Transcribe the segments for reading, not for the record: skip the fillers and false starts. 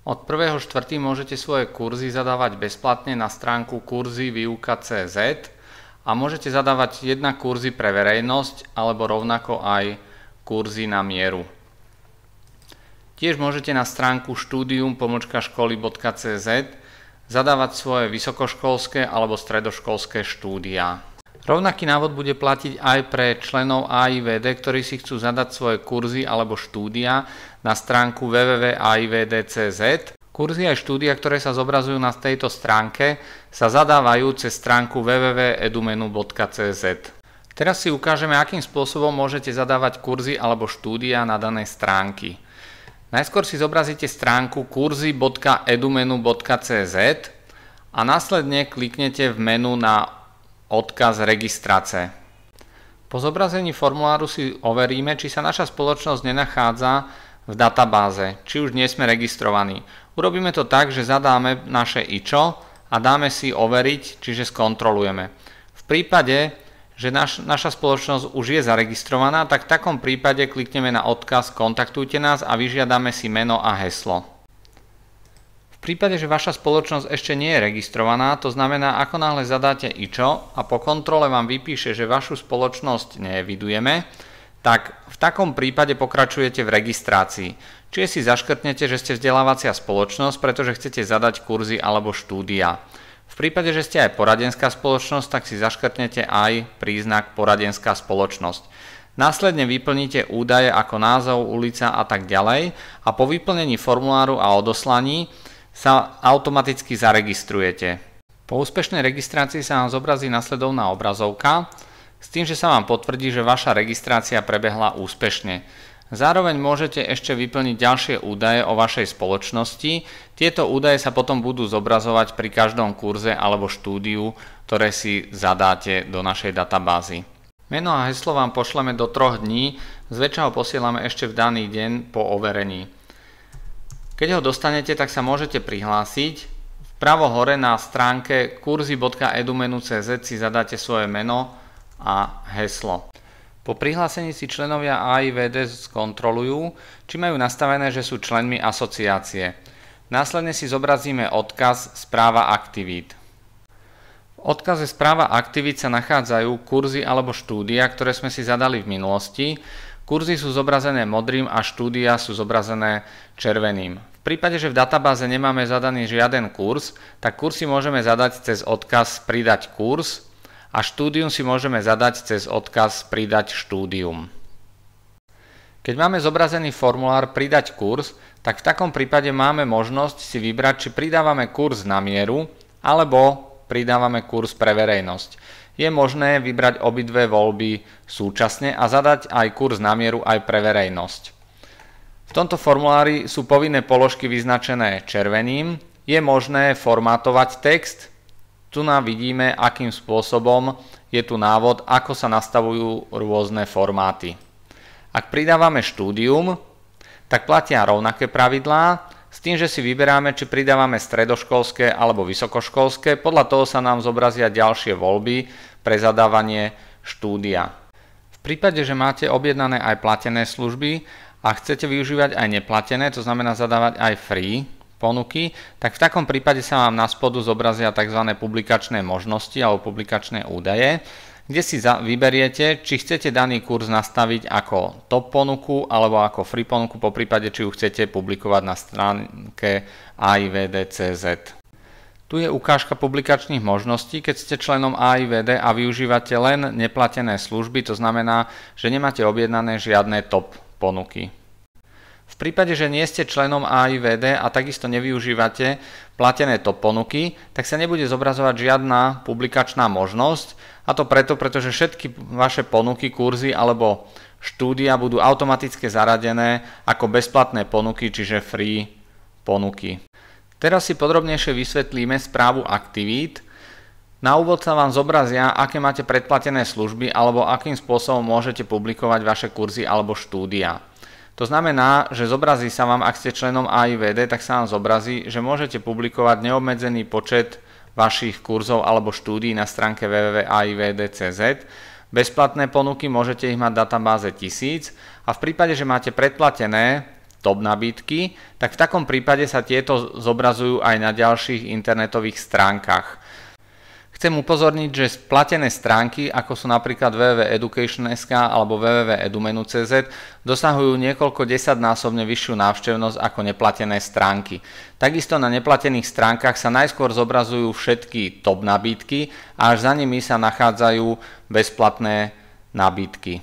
Od 1.4. môžete svoje kurzy zadávať bezplatne na stránku kurzy.vyuka.cz a môžete zadávať jednak kurzy pre verejnosť alebo rovnako aj kurzy na mieru. Tiež môžete na stránku studium.školy.cz zadávať svoje vysokoškolské alebo stredoškolské štúdia. Rovnaký návod bude platiť aj pre členov AIVD, ktorí si chcú zadať svoje kurzy alebo štúdia na stránku www.aivd.cz. Kurzy aj štúdia, ktoré sa zobrazujú na tejto stránke, sa zadávajú cez stránku www.edumenu.cz. Teraz si ukážeme, akým spôsobom môžete zadávať kurzy alebo štúdia na danej stránky. Najskôr si zobrazíte stránku kurzy.edumenu.cz a následne kliknete v menu na odkaz registrace. Po zobrazení formuláru si overíme, či sa naša spoločnosť nenachádza v databáze, či už nie sme registrovaní. Urobíme to tak, že zadáme naše IČO a dáme si overiť, čiže skontrolujeme. V prípade, že naša spoločnosť už je zaregistrovaná, tak v takom prípade klikneme na odkaz Kontaktujte nás a vyžiadame si meno a heslo. V prípade, že vaša spoločnosť ešte nie je registrovaná, to znamená, ako náhle zadáte IČO a po kontrole vám vypíše, že vašu spoločnosť neevidujeme, tak v takom prípade pokračujete v registrácii. Čiže si zaškrtnete, že ste vzdelávacia spoločnosť, pretože chcete zadať kurzy alebo štúdia. V prípade, že ste aj poradenská spoločnosť, tak si zaškrtnete aj príznak poradenská spoločnosť. Následne vyplníte údaje ako názov, ulica a tak ďalej a po vyplnení formuláru a odoslaní sa automaticky zaregistrujete. Po úspešnej registrácii sa vám zobrazí nasledovná obrazovka s tým, že sa vám potvrdí, že vaša registrácia prebehla úspešne. Zároveň môžete ešte vyplniť ďalšie údaje o vašej spoločnosti. Tieto údaje sa potom budú zobrazovať pri každom kurze alebo štúdiu, ktoré si zadáte do našej databázy. Meno a heslo vám pošleme do 3 dní, zväčša ho posielame ešte v daný deň po overení. Keď ho dostanete, tak sa môžete prihlásiť. Vpravo hore na stránke kurzy.edumenu.cz si zadáte svoje meno a heslo. Po prihlásení si členovia AIVD skontrolujú, či majú nastavené, že sú členmi asociácie. Následne si zobrazíme odkaz Správa aktivít. V odkaze Správa aktivít sa nachádzajú kurzy alebo štúdia, ktoré sme si zadali v minulosti. Kurzy sú zobrazené modrým a štúdia sú zobrazené červeným. V prípade, že v databáze nemáme zadaný žiaden kurz, tak kurz si môžeme zadať cez odkaz Pridať kurz a štúdium si môžeme zadať cez odkaz Pridať štúdium. Keď máme zobrazený formulár Pridať kurz, tak v takom prípade máme možnosť si vybrať, či pridávame kurz na mieru alebo pridávame kurz pre verejnosť. Je možné vybrať obidve voľby súčasne a zadať aj kurz na mieru aj pre verejnosť. V tomto formulári sú povinné položky vyznačené červeným. Je možné formátovať text. Tu nám vidíme, akým spôsobom je tu návod, ako sa nastavujú rôzne formáty. Ak pridávame štúdium, tak platia rovnaké pravidlá, s tým, že si vyberáme, či pridávame stredoškolské alebo vysokoškolské. Podľa toho sa nám zobrazia ďalšie voľby pre zadávanie štúdia. V prípade, že máte objednané aj platené služby a chcete využívať aj neplatené, to znamená zadávať aj free ponuky, tak v takom prípade sa vám na spodu zobrazia tzv. Publikačné možnosti alebo publikačné údaje, kde si vyberiete, či chcete daný kurz nastaviť ako top ponuku alebo ako free ponuku, po prípade, či ju chcete publikovať na stránke aivd.cz. Tu je ukážka publikačných možností. Keď ste členom AIVD a využívate len neplatené služby, to znamená, že nemáte objednané žiadne top ponuky. V prípade, že nie ste členom AIVD a takisto nevyužívate platené top ponuky, tak sa nebude zobrazovať žiadna publikačná možnosť, a to preto, pretože všetky vaše ponuky, kurzy alebo štúdia budú automaticky zaradené ako bezplatné ponuky, čiže free ponuky. Teraz si podrobnejšie vysvetlíme správu aktivít. Na úvod sa vám zobrazia, aké máte predplatené služby alebo akým spôsobom môžete publikovať vaše kurzy alebo štúdia. To znamená, že zobrazí sa vám, ak ste členom AIVD, tak sa vám zobrazí, že môžete publikovať neobmedzený počet vašich kurzov alebo štúdií na stránke www.aivd.cz. Bezplatné ponuky môžete ich mať v databáze 1000 a v prípade, že máte predplatené top nabídky, tak v takom prípade sa tieto zobrazujú aj na ďalších internetových stránkach. Chcem upozorniť, že splatené stránky, ako sú napríklad www.education.sk alebo www.edumenu.cz, dosahujú niekoľko desaťnásobne vyššiu návštevnosť ako neplatené stránky. Takisto na neplatených stránkach sa najskôr zobrazujú všetky top nabídky a až za nimi sa nachádzajú bezplatné nabídky.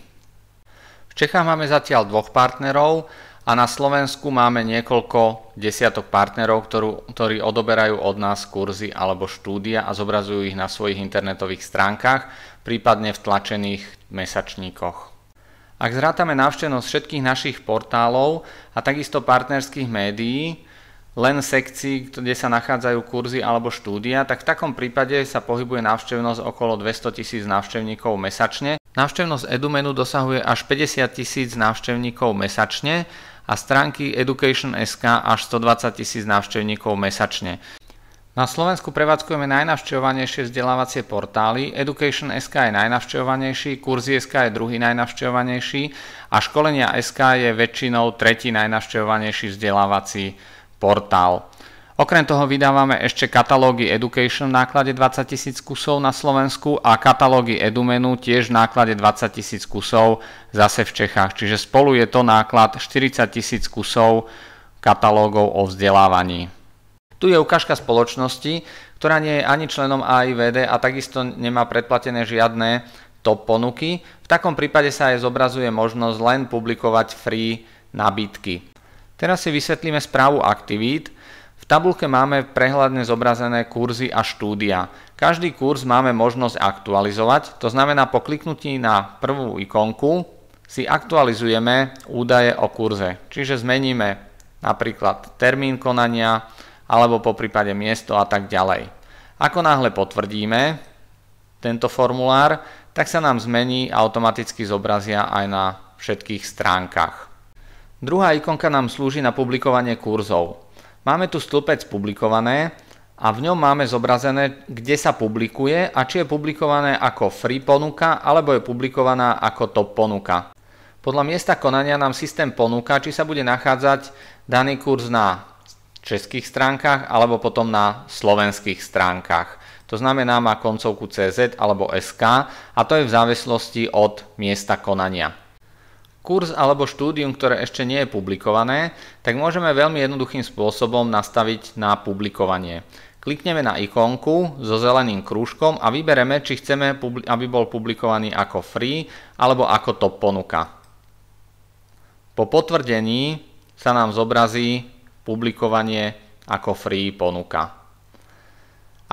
V Čechách máme zatiaľ 2 partnerov a na Slovensku máme niekoľko desiatok partnerov, ktorí odoberajú od nás kurzy alebo štúdia a zobrazujú ich na svojich internetových stránkach, prípadne v tlačených mesačníkoch. Ak zrátame návštevnosť všetkých našich portálov a takisto partnerských médií, len sekcií, kde sa nachádzajú kurzy alebo štúdia, tak v takom prípade sa pohybuje návštevnosť okolo 200 000 návštevníkov mesačne. Návštevnosť Edumenu dosahuje až 50 000 návštevníkov mesačne a stránky Education.sk až 120 000 návštevníkov mesačne. Na Slovensku prevádzkujeme najnavštevovanejšie vzdelávacie portály, Education.sk je najnavštevovanejší, Kurzy.sk je druhý najnavštevovanejší a Školenia.sk je väčšinou tretí najnavštevovanejší vzdelávací portál. Okrem toho vydávame ešte katalógy Education v náklade 20 000 kusov na Slovensku a katalógy Edumenu tiež v náklade 20 000 kusov zase v Čechách. Čiže spolu je to náklad 40 000 kusov katalógov o vzdelávaní. Tu je ukážka spoločnosti, ktorá nie je ani členom AIVD a takisto nemá predplatené žiadne top ponuky. V takom prípade sa aj zobrazuje možnosť len publikovať free nabídky. Teraz si vysvetlíme správu aktivít. V tabuľke máme prehľadne zobrazené kurzy a štúdia. Každý kurz máme možnosť aktualizovať, to znamená po kliknutí na prvú ikonku si aktualizujeme údaje o kurze. Čiže zmeníme napríklad termín konania alebo poprípade miesto a tak ďalej. Ako náhle potvrdíme tento formulár, tak sa nám zmení a automaticky zobrazia aj na všetkých stránkach. Druhá ikonka nám slúži na publikovanie kurzov. Máme tu stĺpec publikované a v ňom máme zobrazené, kde sa publikuje a či je publikované ako free ponuka alebo je publikovaná ako top ponuka. Podľa miesta konania nám systém ponúka, či sa bude nachádzať daný kurz na českých stránkach alebo potom na slovenských stránkach. To znamená, má koncovku CZ alebo SK a to je v závislosti od miesta konania. Kurz alebo štúdium, ktoré ešte nie je publikované, tak môžeme veľmi jednoduchým spôsobom nastaviť na publikovanie. Klikneme na ikonku so zeleným krúžkom a vybereme, či chceme, aby bol publikovaný ako free alebo ako top ponuka. Po potvrdení sa nám zobrazí publikovanie ako free ponuka.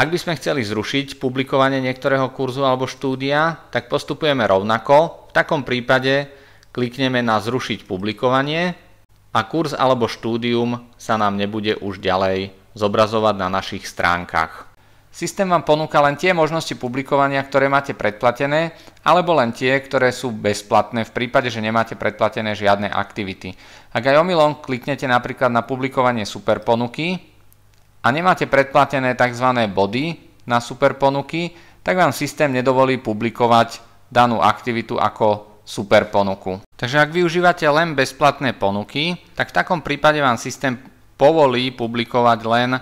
Ak by sme chceli zrušiť publikovanie niektorého kurzu alebo štúdia, tak postupujeme rovnako. V takom prípade klikneme na zrušiť publikovanie a kurz alebo štúdium sa nám nebude už ďalej zobrazovať na našich stránkach. Systém vám ponúka len tie možnosti publikovania, ktoré máte predplatené, alebo len tie, ktoré sú bezplatné v prípade, že nemáte predplatené žiadne aktivity. Ak aj omylom kliknete napríklad na publikovanie super ponuky a nemáte predplatené tzv. Body na super ponuky, tak vám systém nedovolí publikovať danú aktivitu ako super ponuku. Takže ak využívate len bezplatné ponuky, tak v takom prípade vám systém povolí publikovať len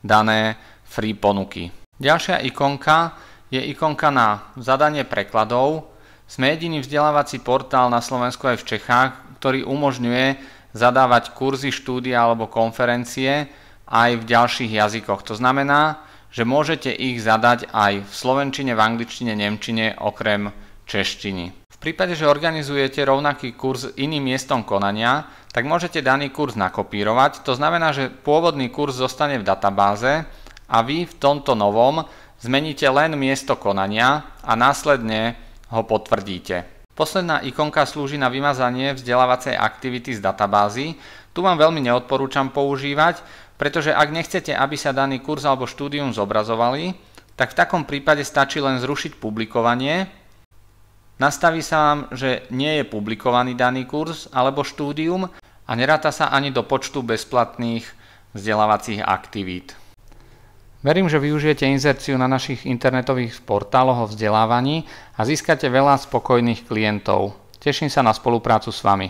dané free ponuky. Ďalšia ikonka je ikonka na zadanie prekladov. Sme jediný vzdelávací portál na Slovensku aj v Čechách, ktorý umožňuje zadávať kurzy, štúdia alebo konferencie aj v ďalších jazykoch. To znamená, že môžete ich zadať aj v slovenčine, v angličtine, nemčine okrem češtiny. V prípade, že organizujete rovnaký kurz iným miestom konania, tak môžete daný kurz nakopírovať. To znamená, že pôvodný kurz zostane v databáze a vy v tomto novom zmeníte len miesto konania a následne ho potvrdíte. Posledná ikonka slúži na vymazanie vzdelávacej aktivity z databázy. Tu vám veľmi neodporúčam používať, pretože ak nechcete, aby sa daný kurz alebo štúdium zobrazovali, tak v takom prípade stačí len zrušiť publikovanie. Nastaví sa vám, že nie je publikovaný daný kurz alebo štúdium a neráta sa ani do počtu bezplatných vzdelávacích aktivít. Verím, že využijete inzerciu na našich internetových portáloch o vzdelávaní a získate veľa spokojných klientov. Teším sa na spoluprácu s vami.